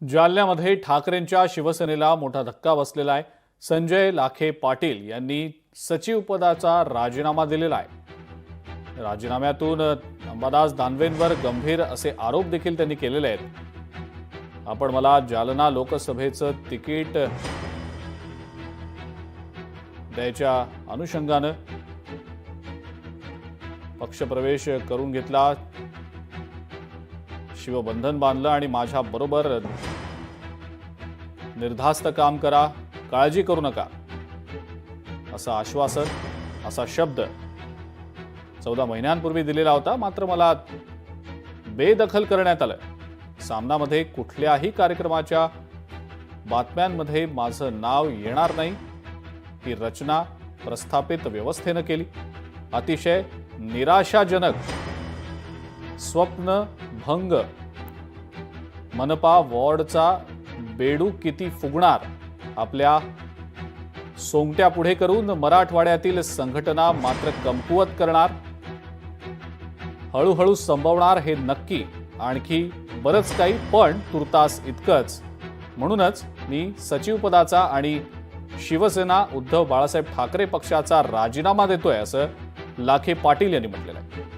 जालन्यामध्ये ठाकरेंच्या शिवसेनेला मोठा धक्का बसलेला आहे। संजय लाखे पाटील यांनी सचिव पदाचा राजीनामा दिलेला आहे। राजीनाम्यातून अंबादास दानवेंवर गंभीर असे आरोप देखील त्यांनी केलेले आहेत। आपण मला जालना लोकसभेचं तिकीट द्यायच्या अनुषंगाने पक्षप्रवेश करून घेतला, शिवबंधन बांधलं आणि माझ्या बरोबर निर्धास्त काम करा, काळजी करू नका असं आश्वासन, असा शब्द 14 महिन्यांपूर्वी दिलेला होता। मात्र मला बेदखल करण्यात आलं। सामनामध्ये कुठल्याही कार्यक्रमाच्या बातम्यांमध्ये माझं नाव येणार नाही, ही रचना प्रस्थापित व्यवस्थेने केली। अतिशय निराशाजनक स्वप्न भंग। मनपा वॉर्डचा बेडू किती फुगणार, आपल्या सोंगट्या पुढे करून मराठवाड्यातील संघटना मात्र कमकुवत करणार, हळूहळू संभवणार हे नक्की। आणखी बरंच काही, पण तुर्तास इतकंच। म्हणूनच मी सचिव पदाचा आणि शिवसेना उद्धव बाळासाहेब ठाकरे पक्षाचा राजीनामा देतोय, असं लाखे पाटील यांनी म्हटलेलं आहे।